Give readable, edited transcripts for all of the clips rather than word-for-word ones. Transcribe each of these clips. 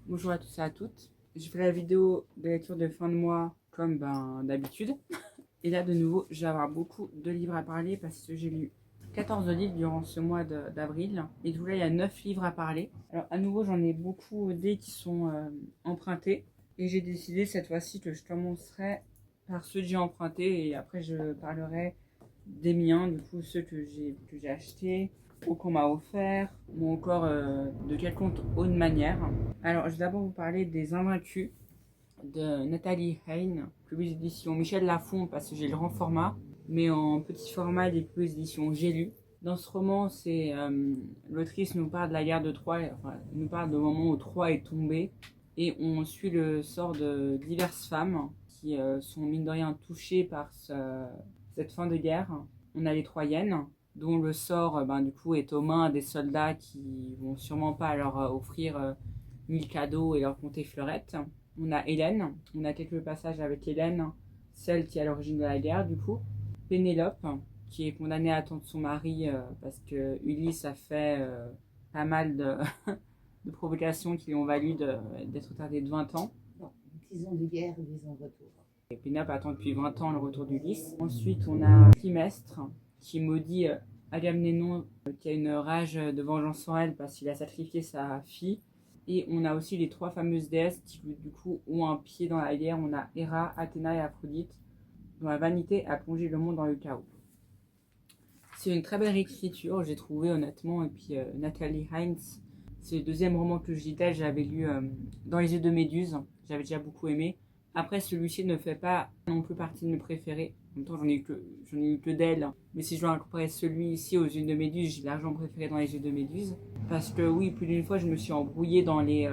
Bonjour à tous et à toutes. Je fais la vidéo de lecture de fin de mois comme d'habitude. Et là de nouveau, je vais avoir beaucoup de livres à parler parce que j'ai lu 14 livres durant ce mois d'avril. Et du coup là, il y a 9 livres à parler. Alors à nouveau, j'en ai beaucoup qui sont empruntés. Et j'ai décidé cette fois-ci que je commencerai par ceux que j'ai empruntés et après je parlerai des miens, du coup ceux que j'ai achetés ou qu'on m'a offert ou encore de quelconque autre manière. Alors je vais d'abord vous parler des Invaincus de Nathalie Haynes, plus édition Michel Lafon parce que j'ai le grand format, mais en petit format des plus éditions J'ai lu. Dans ce roman, c'est l'autrice nous parle de la guerre de Troie, enfin nous parle du moment où Troie est tombée et on suit le sort de diverses femmes qui sont mine de rien touchées par cette fin de guerre. On a les Troyennes, dont le sort du coup est aux mains des soldats qui vont sûrement pas leur offrir 1000 cadeaux et leur compter fleurettes. On a Hélène, on a quelques passages avec Hélène, celle qui est à l'origine de la guerre du coup. Pénélope, qui est condamnée à attendre son mari parce que Ulysse a fait pas mal de provocations qui lui ont valu d'être retardée de 20 ans. Bon, 10 ans de guerre et 10 ans de retour. Et Pénélope attend depuis 20 ans le retour d'Ulysse. Ensuite, on a Climestre, qui maudit Agamemnon, qui a une rage de vengeance sur elle parce qu'il a sacrifié sa fille. Et on a aussi les trois fameuses déesses qui, du coup, ont un pied dans la guerre. On a Héra, Athéna et Aphrodite, dont la vanité a plongé le monde dans le chaos. C'est une très belle écriture, j'ai trouvé honnêtement. Et puis Nathalie Haynes, c'est le deuxième roman que je lis d'elle. J'avais lu Dans les yeux de Méduse, j'avais déjà beaucoup aimé. Après, celui-ci ne fait pas non plus partie de mes préférés. En même temps, j'en ai eu que d'elle. Mais si je dois comparer celui-ci aux yeux de Méduse, j'ai largement préféré Dans les yeux de Méduse. Parce que oui, plus d'une fois, je me suis embrouillée dans les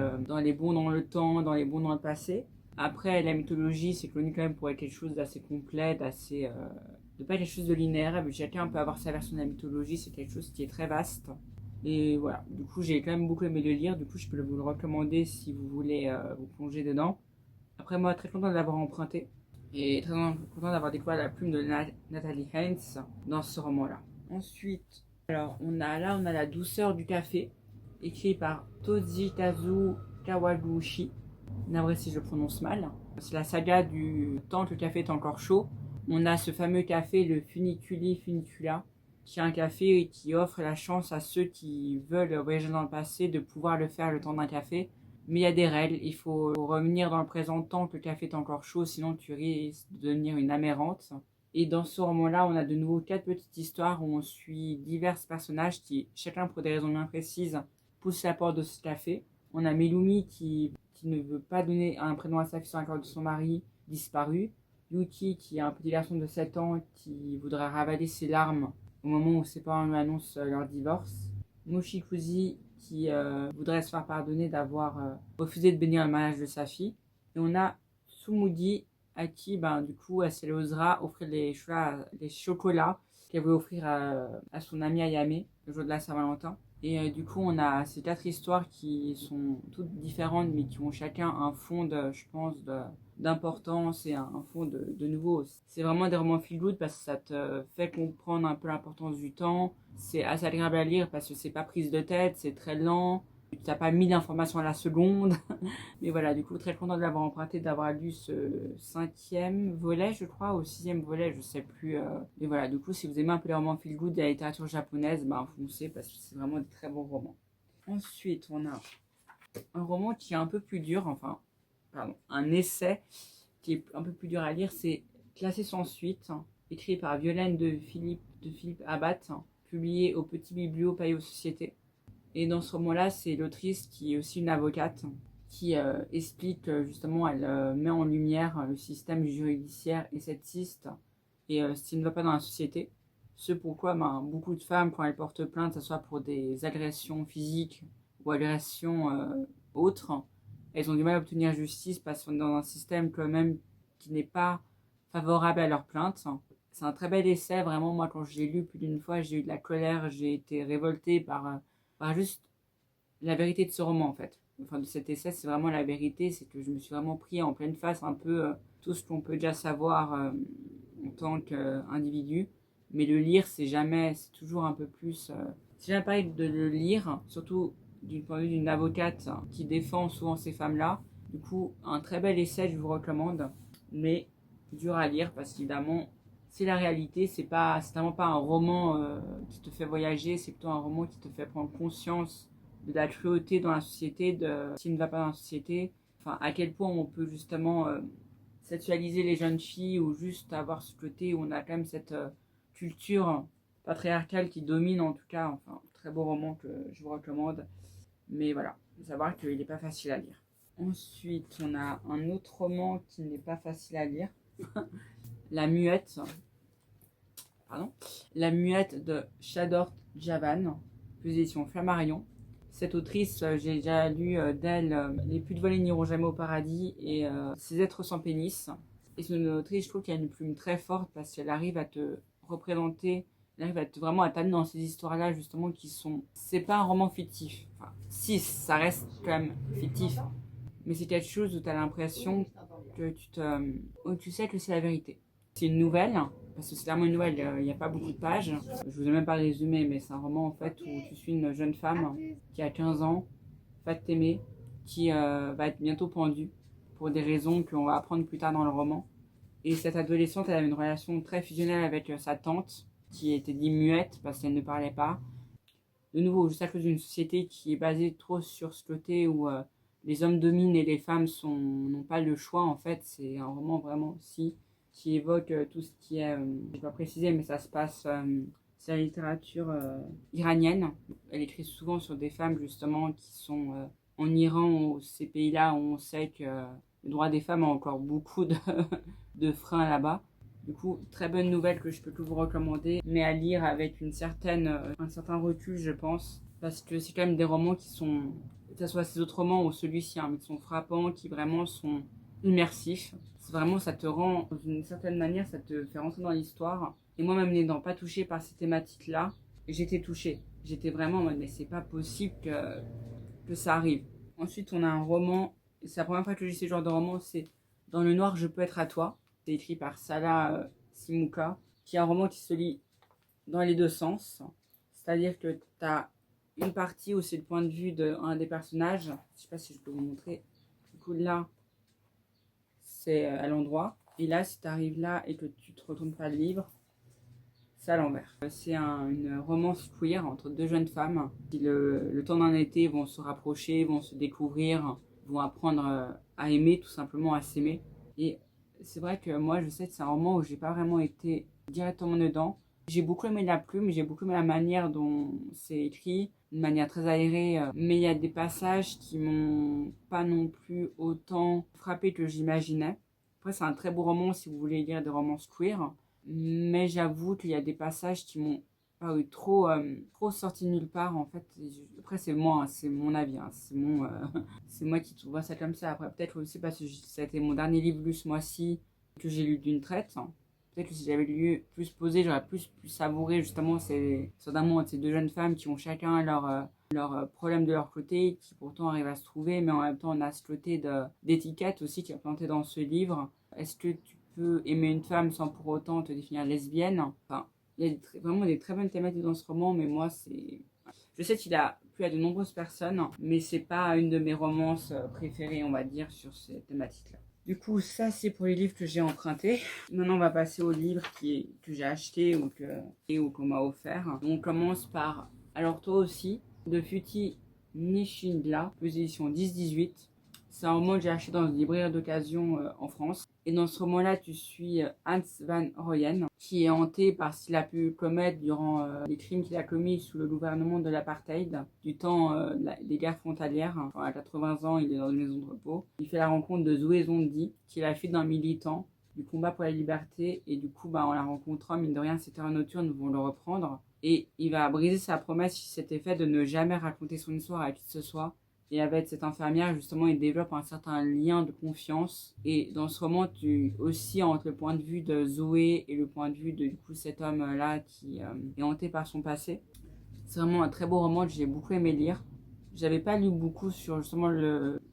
bons dans le temps, dans les bons dans le passé. Après, la mythologie, c'est connu quand même pour être quelque chose d'assez complet, d'assez de pas quelque chose de linéaire. Mais chacun peut avoir sa version de la mythologie, c'est quelque chose qui est très vaste. Et voilà, du coup, j'ai quand même beaucoup aimé le lire. Du coup, je peux vous le recommander si vous voulez vous plonger dedans. Après, moi, très content de l'avoir emprunté. Et très content d'avoir découvert la plume de Nathalie Haynes dans ce roman-là. Ensuite, alors, on a La douceur du café, écrit par Tozitazu Kawaguchi. Navré si je prononce mal. C'est la saga du temps que le café est encore chaud. On a ce fameux café, le Funiculi Funicula, qui est un café qui offre la chance à ceux qui veulent voyager dans le passé de pouvoir le faire le temps d'un café. Mais il y a des règles, il faut revenir dans le présent tant que le café est encore chaud, sinon tu risques de devenir une amérante. Et dans ce roman-là, on a de nouveau 4 petites histoires où on suit divers personnages qui, chacun pour des raisons bien précises, poussent la porte de ce café. On a Melumi qui ne veut pas donner un prénom à sa fille sur l'accord de son mari, disparu. Yuki qui est un petit garçon de 7 ans qui voudrait ravaler ses larmes au moment où ses parents lui annoncent leur divorce. Moshikuzi qui voudrait se faire pardonner d'avoir refusé de bénir le mariage de sa fille. Et on a Sumudi à qui, du coup, elle osera offrir les chocolats qu'elle veut offrir à son ami Ayame le jour de la Saint-Valentin. Et du coup, on a ces 4 histoires qui sont toutes différentes, mais qui ont chacun un fond, je pense, d'importance et un fond de nouveau. C'est vraiment des romans feel good parce que ça te fait comprendre un peu l'importance du temps. C'est assez agréable à lire parce que c'est pas prise de tête, c'est très lent. Tu n'as pas mis d'informations à la seconde. Mais voilà, du coup, très content de l'avoir emprunté, d'avoir lu ce 5e volet, je crois, ou 6e volet, je sais plus. Et voilà, du coup, si vous aimez un peu les romans feel good de la littérature japonaise, foncez parce que c'est vraiment de très bons romans. Ensuite, on a un roman qui est un peu plus dur, un essai qui est un peu plus dur à lire, c'est Classé sans suite, écrit par Violaine de Philippe Abad, publié au Petit Biblio Payot Société. Et dans ce roman-là, c'est l'autrice qui est aussi une avocate qui explique justement, elle met en lumière le système judiciaire et sexiste et ce qui ne va pas dans la société. Ce pourquoi beaucoup de femmes, quand elles portent plainte, que ce soit pour des agressions physiques ou agressions autres, elles ont du mal à obtenir justice parce qu'on est dans un système quand même qui n'est pas favorable à leur plainte. C'est un très bel essai, vraiment. Moi, quand je l'ai lu plus d'une fois, j'ai eu de la colère, j'ai été révoltée par juste la vérité de ce roman, en fait. Enfin, de cet essai, c'est vraiment la vérité, c'est que je me suis vraiment pris en pleine face un peu tout ce qu'on peut déjà savoir en tant qu'individu. Mais le lire, c'est toujours un peu plus... C'est jamais pareil de le lire, surtout du point de vue d'une avocate qui défend souvent ces femmes-là. Du coup, un très bel essai, je vous recommande, mais dur à lire parce qu'évidemment, c'est la réalité, c'est vraiment pas un roman qui te fait voyager, c'est plutôt un roman qui te fait prendre conscience de la cruauté dans la société, de ce qui ne va pas dans la société, enfin à quel point on peut justement sexualiser les jeunes filles ou juste avoir ce côté où on a quand même cette culture patriarcale qui domine en tout cas, enfin très beau roman que je vous recommande, mais voilà, il faut savoir qu'il n'est pas facile à lire. Ensuite, on a un autre roman qui n'est pas facile à lire, La Muette. Pardon. La Muette de Shador Javan, position Flammarion. Cette autrice, j'ai déjà lu d'elle Les plus de volets n'iront jamais au paradis et Ces êtres sans pénis. Et c'est une autrice, je trouve qu'elle a une plume très forte parce qu'elle arrive à te représenter, elle arrive vraiment à t'amener dans ces histoires-là justement qui sont... C'est pas un roman fictif. Enfin, si, ça reste quand même fictif. Mais c'est quelque chose où tu as l'impression que tu sais que c'est la vérité. C'est une nouvelle, parce que c'est vraiment une nouvelle, il n'y a pas beaucoup de pages. Je vous ai même pas résumé, mais c'est un roman en fait où tu suis une jeune femme qui a 15 ans, pas de t'aimer, qui va être bientôt pendue pour des raisons qu'on va apprendre plus tard dans le roman. Et cette adolescente, elle avait une relation très fusionnelle avec sa tante, qui était dit muette parce qu'elle ne parlait pas. De nouveau, juste à cause d'une société qui est basée trop sur ce côté où les hommes dominent et les femmes n'ont pas le choix, en fait, c'est un roman vraiment aussi qui évoque tout ce qui est, je ne vais pas préciser, mais ça se passe, c'est la littérature iranienne. Elle écrit souvent sur des femmes justement qui sont en Iran ou ces pays-là où on sait que le droit des femmes a encore beaucoup de freins là-bas. Du coup, très bonne nouvelle que je peux que vous recommander, mais à lire avec un certain recul, je pense, parce que c'est quand même des romans qui sont, que ce soit ces autres romans ou celui-ci, hein, mais qui sont frappants, qui vraiment sont immersifs. C'est vraiment, ça te rend, d'une certaine manière, ça te fait rentrer dans l'histoire. Et moi-même n'étant pas touchée par ces thématiques-là, j'étais touchée. J'étais vraiment en mode, mais c'est pas possible que ça arrive. Ensuite, on a un roman, et c'est la première fois que je lis ce genre de roman, c'est Dans le noir, je peux être à toi. C'est écrit par Salah Simouka, qui est un roman qui se lit dans les deux sens. C'est-à-dire que tu as une partie où c'est le point de vue d'un des personnages. Je ne sais pas si je peux vous montrer. Du coup, là, c'est à l'endroit. Et là, si tu arrives là et que tu te retournes pas le livre, c'est à l'envers. C'est une romance queer entre deux jeunes femmes qui, le temps d'un été, vont se rapprocher, vont se découvrir, vont apprendre à aimer, tout simplement à s'aimer. Et c'est vrai que moi, je sais que c'est un roman où j'ai pas vraiment été directement dedans. J'ai beaucoup aimé la plume, j'ai beaucoup aimé la manière dont c'est écrit, une manière très aérée, mais il y a des passages qui m'ont pas non plus autant frappé que j'imaginais. Après, c'est un très beau roman si vous voulez lire des romances queer, mais j'avoue qu'il y a des passages qui m'ont paru trop sortis de nulle part en fait. Après, c'est moi, hein, c'est mon avis, hein, c'est moi qui vois ça comme ça. Après, peut-être aussi parce que ça a été mon dernier livre lu ce mois-ci que j'ai lu d'une traite. Peut-être que si j'avais lu plus posé, j'aurais plus pu savourer justement ces deux jeunes femmes qui ont chacun leur problème de leur côté, qui pourtant arrivent à se trouver, mais en même temps on a ce côté d'étiquette aussi qui est planté dans ce livre. Est-ce que tu peux aimer une femme sans pour autant te définir lesbienne? Enfin, il y a vraiment des très bonnes thématiques dans ce roman, mais moi c'est... Je sais qu'il a plu à de nombreuses personnes, mais c'est pas une de mes romances préférées, on va dire, sur ces thématiques-là. Du coup, ça c'est pour les livres que j'ai empruntés. Maintenant, on va passer aux livres que j'ai achetés ou qu'on m'a offert. On commence par, alors toi aussi, de Futi Nishindla, position 10-18. C'est un roman que j'ai acheté dans une librairie d'occasion en France. Et dans ce roman-là, tu suis Hans van Rooyen, qui est hanté par ce qu'il a pu commettre durant les crimes qu'il a commis sous le gouvernement de l'apartheid, du temps des guerres frontalières. Enfin, à 80 ans, il est dans une maison de repos. Il fait la rencontre de Zoé Zondi, qui est la fille d'un militant du combat pour la liberté. Et du coup, en la rencontrant, mine de rien, ces terrains nocturnes vont le reprendre. Et il va briser sa promesse qui s'était faite de ne jamais raconter son histoire à qui que ce soit. Et avec cette infirmière, justement, il développe un certain lien de confiance. Et dans ce roman, tu aussi entre le point de vue de Zoé et le point de vue de du coup, cet homme-là qui est hanté par son passé. C'est vraiment un très beau roman que j'ai beaucoup aimé lire. J'avais pas lu beaucoup sur justement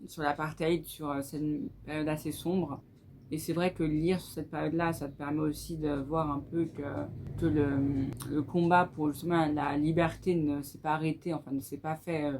sur l'apartheid, sur cette période assez sombre. Et c'est vrai que lire sur cette période-là, ça te permet aussi de voir un peu que le combat pour justement la liberté ne s'est pas arrêté, enfin ne s'est pas fait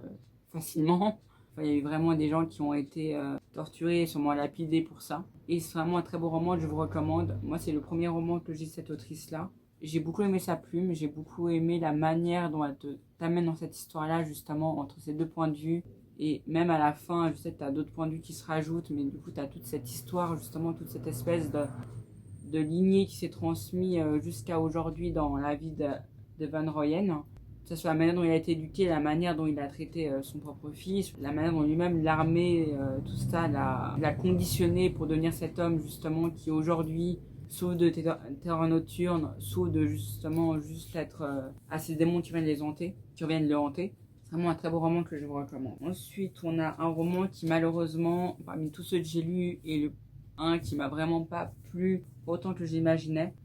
facilement. Enfin, il y a eu vraiment des gens qui ont été torturés et sûrement lapidés pour ça. Et c'est vraiment un très beau roman, je vous recommande. Moi, c'est le premier roman que j'ai de cette autrice-là. J'ai beaucoup aimé sa plume, j'ai beaucoup aimé la manière dont elle t'amène dans cette histoire-là, justement, entre ces deux points de vue. Et même à la fin, je sais que tu as d'autres points de vue qui se rajoutent, mais du coup, tu as toute cette histoire, justement, toute cette espèce de lignée qui s'est transmise jusqu'à aujourd'hui dans la vie de Van Royen. Que ce soit la manière dont il a été éduqué, la manière dont il a traité son propre fils, la manière dont lui-même l'armée, tout ça, l'a conditionné pour devenir cet homme, justement, qui aujourd'hui souffre de terreur nocturne, souffre de justement juste être à ces démons qui viennent le hanter. C'est vraiment un très beau roman que je vous recommande. Ensuite, on a un roman qui malheureusement, parmi tous ceux que j'ai lus, est un qui m'a vraiment pas plu autant que j'imaginais.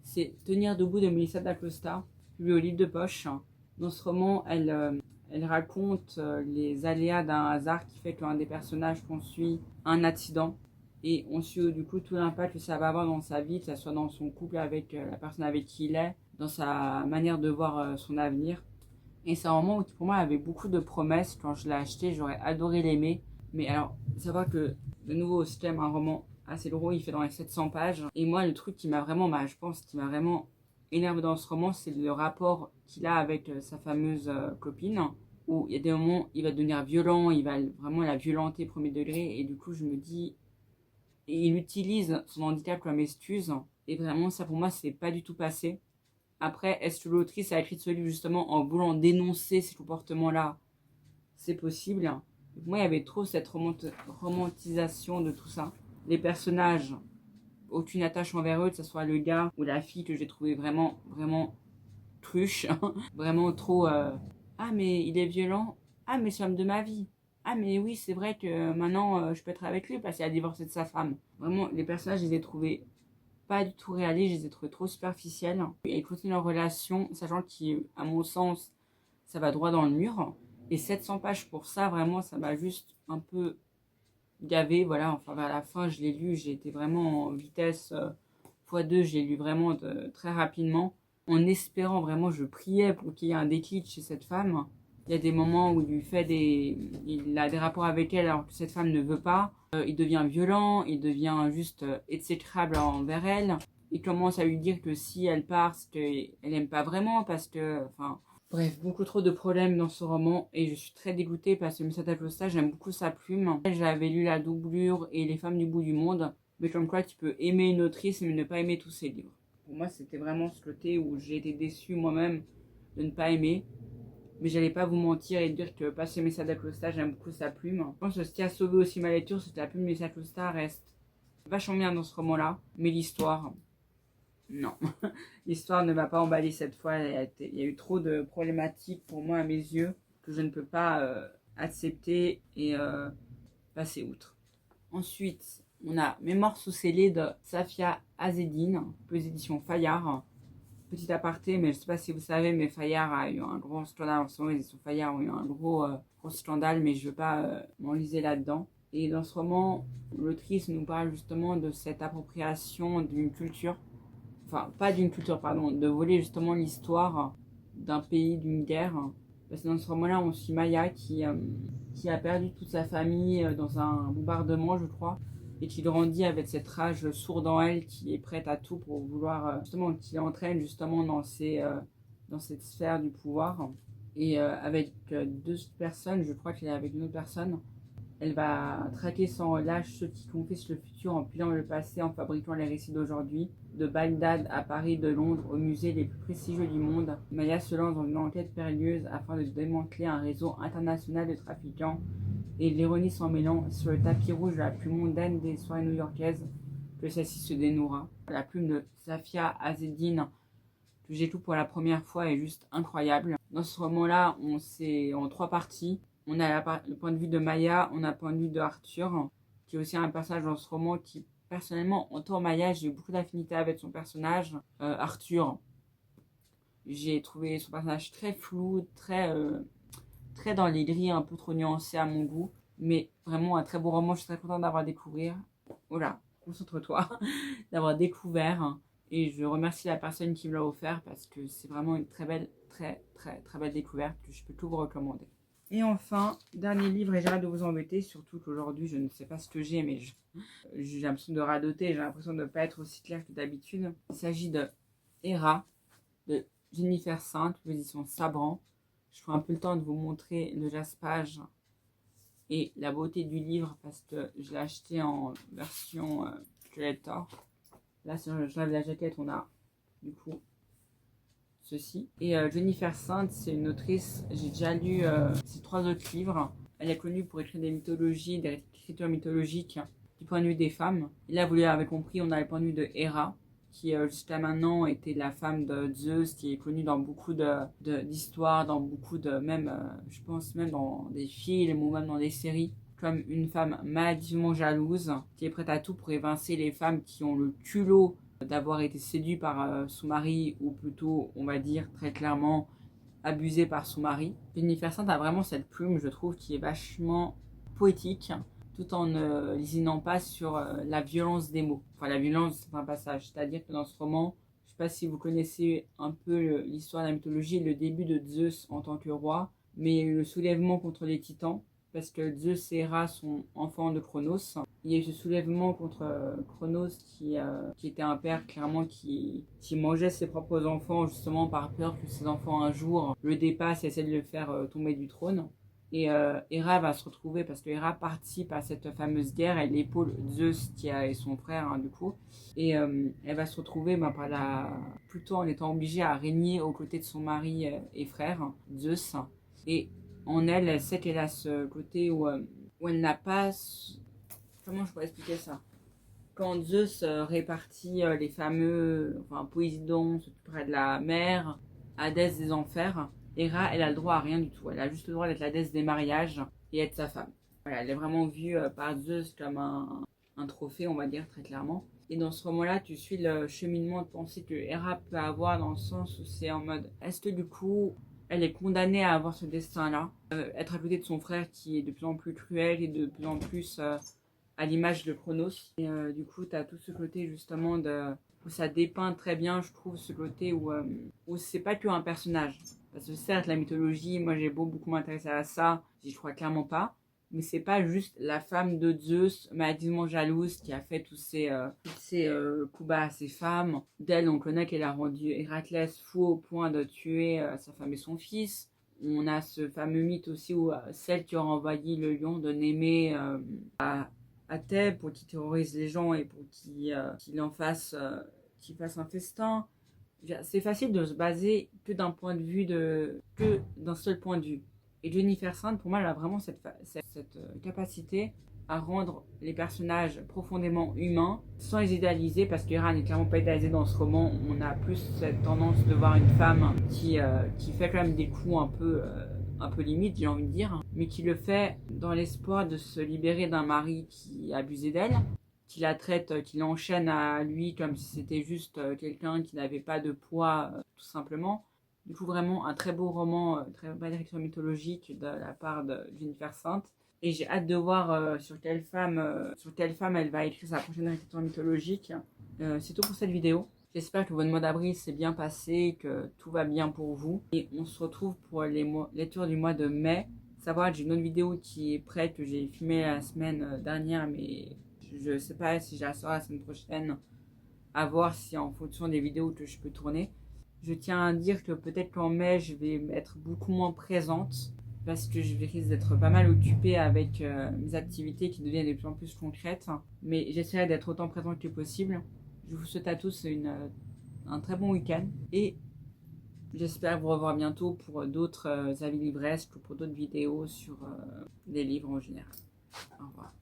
C'est Tenir debout de Melissa da Costa, publié au livre de poche. Dans ce roman, elle raconte les aléas d'un hasard qui fait qu'un des personnages qu'on suit a un accident. Et on suit du coup tout l'impact que ça va avoir dans sa vie, que ce soit dans son couple avec la personne avec qui il est, dans sa manière de voir son avenir. Et c'est un roman qui pour moi avait beaucoup de promesses. Quand je l'ai acheté, j'aurais adoré l'aimer. Mais alors, savoir que, de nouveau, si j'aime un roman assez gros, il fait dans les 700 pages. Et moi, le truc qui m'a vraiment, je pense, qui m'a vraiment énervé dans ce roman, c'est le rapport qu'il a avec sa fameuse copine. Où il y a des moments où il va devenir violent, il va vraiment la violenter premier degré. Et du coup, je me dis, et il utilise son handicap comme excuse. Et vraiment, ça pour moi, c'est pas du tout passé. Après, est-ce que l'autrice a écrit ce livre justement en voulant dénoncer ces comportements-là? C'est possible. Pour moi, il y avait trop cette romantisation de tout ça. Les personnages, aucune attache envers eux, que ce soit le gars ou la fille que j'ai trouvé vraiment, vraiment cruche. Vraiment trop... Ah, mais il est violent. Ah, mais c'est l'homme de ma vie. Ah, mais oui, c'est vrai que maintenant, je peux être avec lui parce qu'il a divorcé de sa femme. Vraiment, les personnages, je les ai trouvés pas du tout réalistes, je les ai trouvés trop superficiels. Et ils continuent leur relation, sachant qu'à mon sens, ça va droit dans le mur. Et 700 pages pour ça, vraiment, ça m'a juste un peu gavé. Voilà, enfin, vers la fin, je l'ai lu, j'ai été vraiment en vitesse x2, je l'ai lu vraiment très rapidement. En espérant vraiment, je priais pour qu'il y ait un déclic chez cette femme. Il y a des moments où il a des rapports avec elle alors que cette femme ne veut pas. Il devient violent, il devient juste exécrable envers elle. Il commence à lui dire que si elle part, c'est qu'elle n'aime pas vraiment parce que... Enfin, bref, beaucoup trop de problèmes dans ce roman et je suis très dégoûtée parce que Melissa da Costa, j'aime beaucoup sa plume. J'avais lu La Doublure et Les Femmes du bout du monde, mais comme quoi tu peux aimer une autrice mais ne pas aimer tous ses livres. Pour moi, c'était vraiment ce côté où j'ai été déçue moi-même de ne pas aimer. Mais j'allais pas vous mentir et dire que pas chez Melissa da Costa, j'aime beaucoup sa plume. Je pense que ce qui a sauvé aussi ma lecture, c'est que la plume de Melissa da Costa reste vachement bien dans ce roman-là. Mais l'histoire, non. L'histoire ne m'a pas emballé cette fois. Il y a eu trop de problématiques pour moi à mes yeux que je ne peux pas accepter et passer outre. Ensuite, on a Mémoires sous scellés de Safia Azedine, aux éditions Fayard. Petit aparté, mais je ne sais pas si vous savez, mais Fayard a eu un gros scandale en ce moment. Les éditions Fayard ont eu un gros scandale, mais je ne veux pas m'enliser là-dedans. Et dans ce roman, l'autrice nous parle justement de cette appropriation d'une culture, enfin pas d'une culture, pardon, de voler justement l'histoire d'un pays, d'une guerre. Parce que dans ce roman-là, on suit Maya qui a perdu toute sa famille dans un bombardement, je crois, et qui grandit avec cette rage sourde en elle, qui est prête à tout pour vouloir, justement, qui l'entraîne justement dans cette sphère du pouvoir. Et avec deux personnes, je crois qu'elle est avec une autre personne, elle va traquer sans relâche ceux qui confisquent le futur en pilant le passé, en fabriquant les récits d'aujourd'hui. De Bagdad à Paris, de Londres, aux musées les plus prestigieux du monde, Maya se lance dans une enquête périlleuse afin de démanteler un réseau international de trafiquants. Et l'ironie s'en mêlant, sur le tapis rouge de la plus mondaine des soirées new-yorkaises, que celle-ci se dénouera. La plume de Safia Azedine, que j'ai lu pour la première fois, est juste incroyable. Dans ce roman-là, c'est en 3 parties. On a le point de vue de Maya, on a le point de vue de Arthur, qui est aussi un personnage dans ce roman qui, personnellement, autour de Maya, j'ai eu beaucoup d'affinité avec son personnage. Arthur, j'ai trouvé son personnage très flou, très dans les grilles, un peu trop nuancé à mon goût. Mais vraiment un très beau roman, je suis très contente d'avoir découvert. Voilà, concentre-toi, d'avoir découvert. Et je remercie la personne qui me l'a offert parce que c'est vraiment une très belle, très belle découverte que je peux tout vous recommander. Et enfin, dernier livre, et j'arrête de vous embêter, surtout qu'aujourd'hui, je ne sais pas ce que j'ai, mais j'ai l'impression de radoter, j'ai l'impression de ne pas être aussi claire que d'habitude. Il s'agit de Héra, de Jennifer Saint, l'édition Sabran. Je prends un peu le temps de vous montrer le jaspage et la beauté du livre parce que je l'ai acheté en version collector. Là, si je lève la jaquette, on a du coup ceci. Et Jennifer Saint, c'est une autrice, j'ai déjà lu ses 3 autres livres. Elle est connue pour écrire des mythologies, des écritures mythologiques du point de vue des femmes. Et là, vous l'avez compris, on a le point de vue de Héra, qui jusqu'à maintenant était la femme de Zeus, qui est connue dans beaucoup d'histoires, dans beaucoup de, même, je pense même dans des films ou même dans des séries, comme une femme maladivement jalouse, qui est prête à tout pour évincer les femmes qui ont le culot d'avoir été séduit par son mari, ou plutôt, on va dire très clairement, abusé par son mari. Jennifer Saint a vraiment cette plume, je trouve, qui est vachement poétique, tout en ne lésinant pas sur la violence des mots. Enfin, la violence de certains passages. C'est-à-dire que dans ce roman, je ne sais pas si vous connaissez un peu l'histoire de la mythologie, le début de Zeus en tant que roi, mais il y a eu le soulèvement contre les titans, parce que Zeus et Héra sont enfants de Cronos. Il y a eu ce soulèvement contre Cronos qui était un père clairement qui mangeait ses propres enfants justement par peur que ses enfants un jour le dépassent et essaient de le faire tomber du trône. Et Héra va se retrouver, parce que Héra participe à cette fameuse guerre, elle épaule Zeus et son frère hein, du coup, et elle va se retrouver plutôt en étant obligée à régner aux côtés de son mari et frère Zeus. Et en elle, elle sait qu'elle a ce côté où elle n'a pas... Comment je pourrais expliquer ça? Quand Zeus répartit les fameux... Enfin, Poséidon s'occuperait de la mer, Hadès des enfers, Héra, elle a le droit à rien du tout. Elle a juste le droit d'être la déesse des mariages et être sa femme. Voilà, elle est vraiment vue par Zeus comme un trophée, on va dire, très clairement. Et dans ce roman-là, tu suis le cheminement de pensée que Héra peut avoir, dans le sens où c'est en mode, est-ce que du coup... Elle est condamnée à avoir ce destin-là, être à côté de son frère qui est de plus en plus cruel et de plus en plus à l'image de Cronos. Et du coup, tu as tout ce côté justement où ça dépeint très bien, je trouve, ce côté où c'est pas qu'un personnage. Parce que certes, la mythologie, moi j'ai beaucoup m'intéresser à ça, j'y crois clairement pas. Mais c'est pas juste la femme de Zeus, maladivement jalouse, qui a fait tous ces coups bas à ses femmes. D'elle, on connaît qu'elle a rendu Héraclès fou au point de tuer sa femme et son fils. On a ce fameux mythe aussi où celle qui aura envoyé le lion de Némée à Thèbes pour qu'il terrorise les gens et pour qu'il fasse un festin. C'est facile de se baser que d'un seul point de vue. Et Jennifer Saint, pour moi, elle a vraiment cette capacité à rendre les personnages profondément humains sans les idéaliser, parce que Héra n'est clairement pas idéalisée dans ce roman. On a plus cette tendance de voir une femme qui fait quand même des coups un peu limite, j'ai envie de dire, mais qui le fait dans l'espoir de se libérer d'un mari qui abusait d'elle, qui la traite, qui l'enchaîne à lui comme si c'était juste quelqu'un qui n'avait pas de poids, tout simplement. Du coup, vraiment un très beau roman, très belle écriture mythologique de la part de Jennifer Saint. Et j'ai hâte de voir sur quelle femme elle va écrire sa prochaine écriture mythologique. C'est tout pour cette vidéo. J'espère que votre mois d'avril s'est bien passé, que tout va bien pour vous. Et on se retrouve pour les lectures du mois de mai. Savoir, j'ai une autre vidéo qui est prête, que j'ai filmée la semaine dernière, mais je ne sais pas si je la sors la semaine prochaine. À voir si en fonction des vidéos que je peux tourner. Je tiens à dire que peut-être qu'en mai, je vais être beaucoup moins présente, parce que je risque d'être pas mal occupée avec mes activités qui deviennent de plus en plus concrètes. Mais j'essaierai d'être autant présente que possible. Je vous souhaite à tous un très bon week-end et j'espère vous revoir bientôt pour d'autres avis livresques ou pour d'autres vidéos sur les livres en général. Au revoir.